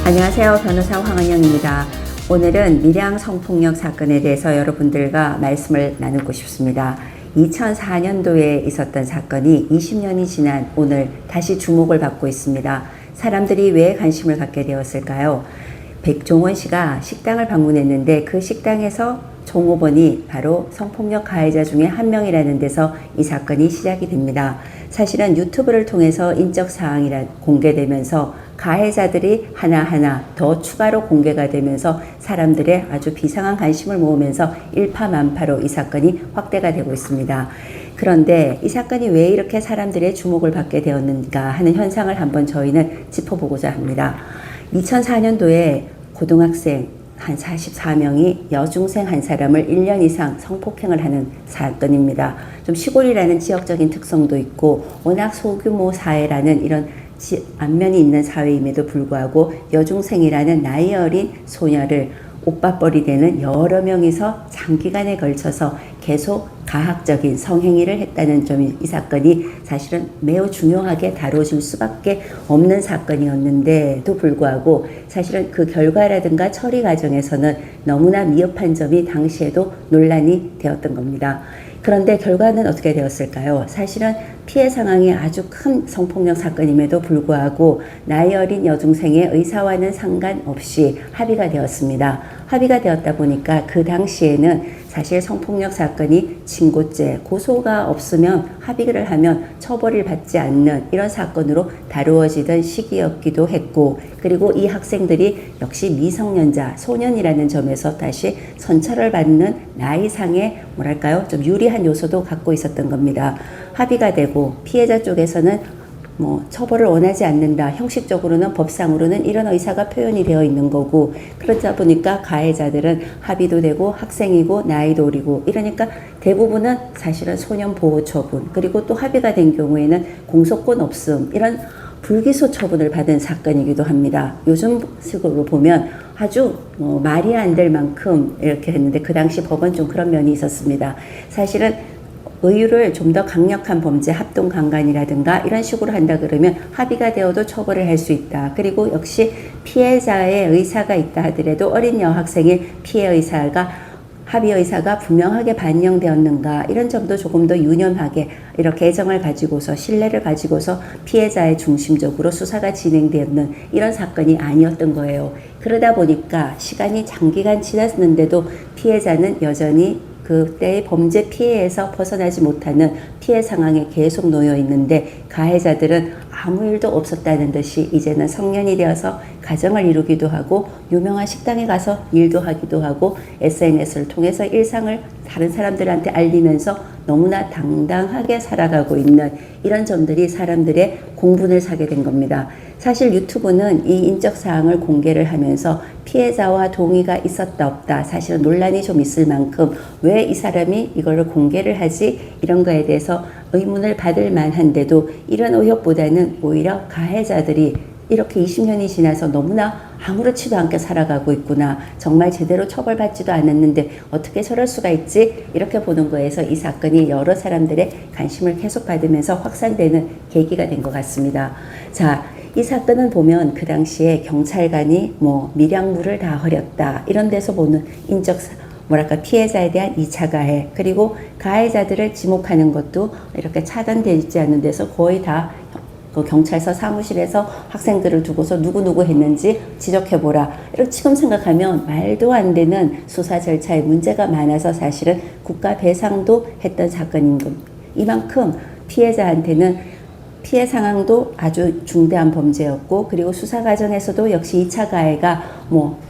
안녕하세요. 변호사 황은영입니다. 오늘은 밀양 성폭력 사건에 대해서 여러분들과 말씀을 나누고 싶습니다. 2004년도에 있었던 사건이 20년이 지난 오늘 다시 주목을 받고 있습니다. 사람들이 왜 관심을 갖게 되었을까요? 백종원 씨가 식당을 방문했는데 그 식당에서 종업원이 바로 성폭력 가해자 중에 한 명이라는 데서 이 사건이 시작이 됩니다. 사실은 유튜브를 통해서 인적 사항이 공개되면서 가해자들이 하나하나 더 추가로 공개가 되면서 사람들의 아주 비상한 관심을 모으면서 일파만파로 이 사건이 확대가 되고 있습니다. 그런데 이 사건이 왜 이렇게 사람들의 주목을 받게 되었는가 하는 현상을 한번 저희는 짚어보고자 합니다. 2004년도에 고등학생 한 44명이 여중생 한 사람을 1년 이상 성폭행을 하는 사건입니다. 좀 시골이라는 지역적인 특성도 있고 워낙 소규모 사회라는 이런 안면이 있는 사회임에도 불구하고 여중생이라는 나이 어린 소녀를 오빠뻘이 되는 여러 명이서 장기간에 걸쳐서 계속 가학적인 성행위를 했다는 점이 이 사건이 사실은 매우 중요하게 다뤄질 수밖에 없는 사건이었는데도 불구하고 사실은 그 결과라든가 처리 과정에서는 너무나 미흡한 점이 당시에도 논란이 되었던 겁니다. 그런데 결과는 어떻게 되었을까요? 사실은 피해 상황이 아주 큰 성폭력 사건임에도 불구하고 나이 어린 여중생의 의사와는 상관없이 합의가 되었습니다. 합의가 되었다 보니까 그 당시에는 사실 성폭력 사건이 징고죄, 고소가 없으면 합의를 하면 처벌을 받지 않는 이런 사건으로 다루어지던 시기였기도 했고, 그리고 이 학생들이 역시 미성년자, 소년이라는 점에서 다시 선처를 받는 나이상의 뭐랄까요? 좀 유리한 요소도 갖고 있었던 겁니다. 합의가 되고 피해자 쪽에서는 처벌을 원하지 않는다. 형식적으로는 법상으로는 이런 의사가 표현이 되어 있는 거고, 그러다 보니까 가해자들은 합의도 되고 학생이고 나이도 어리고 이러니까 대부분은 사실은 소년 보호 처분, 그리고 또 합의가 된 경우에는 공소권 없음, 이런 불기소 처분을 받은 사건이기도 합니다. 요즘 식으로 보면 아주 말이 안 될 만큼 이렇게 했는데 그 당시 법은 좀 그런 면이 있었습니다. 사실은 의유를 좀 더 강력한 범죄, 합동 강간이라든가 이런 식으로 한다 그러면 합의가 되어도 처벌을 할 수 있다. 그리고 역시 피해자의 의사가 있다 하더라도 어린 여학생의 피해 의사가 합의 의사가 분명하게 반영되었는가, 이런 점도 조금 더 유념하게 이렇게 애정을 가지고서 신뢰를 가지고서 피해자의 중심적으로 수사가 진행되었는 이런 사건이 아니었던 거예요. 그러다 보니까 시간이 장기간 지났는데도 피해자는 여전히 그때의 범죄 피해에서 벗어나지 못하는 피해 상황에 계속 놓여 있는데, 가해자들은 아무 일도 없었다는 듯이 이제는 성년이 되어서 가정을 이루기도 하고 유명한 식당에 가서 일도 하기도 하고 SNS를 통해서 일상을 다른 사람들한테 알리면서 너무나 당당하게 살아가고 있는 이런 점들이 사람들의 공분을 사게 된 겁니다. 사실 유튜브는 이 인적 사항을 공개를 하면서 피해자와 동의가 있었다 없다 사실은 논란이 좀 있을 만큼 왜 이 사람이 이걸 공개를 하지, 이런 거에 대해서 의문을 받을 만한데도 이런 의혹보다는 오히려 가해자들이 이렇게 20년이 지나서 너무나 아무렇지도 않게 살아가고 있구나, 정말 제대로 처벌받지도 않았는데 어떻게 저럴 수가 있지, 이렇게 보는 거에서 이 사건이 여러 사람들의 관심을 계속 받으면서 확산되는 계기가 된 것 같습니다. 자, 이 사건은 보면 그 당시에 경찰관이 밀양물을 다 흐렸다, 이런 데서 보는 인적 피해자에 대한 2차 가해, 그리고 가해자들을 지목하는 것도 이렇게 차단되지 않는 데서 거의 다 경찰서 사무실에서 학생들을 두고서 누구누구 했는지 지적해보라, 이렇게 지금 생각하면 말도 안 되는 수사 절차에 문제가 많아서 사실은 국가 배상도 했던 사건인 것. 이만큼 피해자한테는 피해 상황도 아주 중대한 범죄였고, 그리고 수사 과정에서도 역시 2차 가해가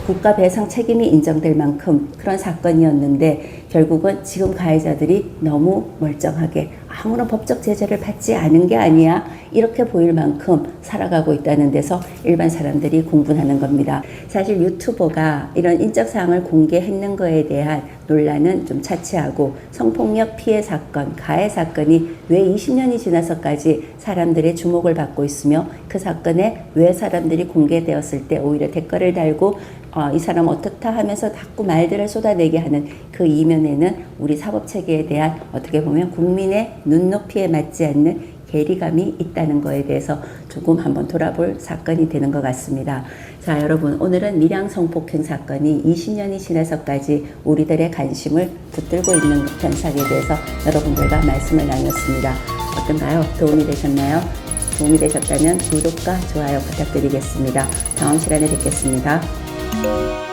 국가 배상 책임이 인정될 만큼 그런 사건이었는데, 결국은 지금 가해자들이 너무 멀쩡하게 아무런 법적 제재를 받지 않은 게 아니야, 이렇게 보일 만큼 살아가고 있다는 데서 일반 사람들이 공분하는 겁니다. 사실 유튜버가 이런 인적 사항을 공개했는 거에 대한 논란은 좀 차치하고, 성폭력 피해 사건, 가해 사건이 왜 20년이 지나서까지 사람들의 주목을 받고 있으며 그 사건에 왜 사람들이 공개되었을 때 오히려 댓글을 달고 이 사람 어떻다 하면서 자꾸 말들을 쏟아내게 하는 그 이면에는 우리 사법체계에 대한 어떻게 보면 국민의 눈높이에 맞지 않는 괴리감이 있다는 거에 대해서 조금 한번 돌아볼 사건이 되는 것 같습니다. 자, 여러분, 오늘은 밀양 성폭행 사건이 20년이 지나서까지 우리들의 관심을 붙들고 있는 현상에 대해서 여러분들과 말씀을 나눴습니다. 어떤가요? 도움이 되셨나요? 도움이 되셨다면 구독과 좋아요 부탁드리겠습니다. 다음 시간에 뵙겠습니다.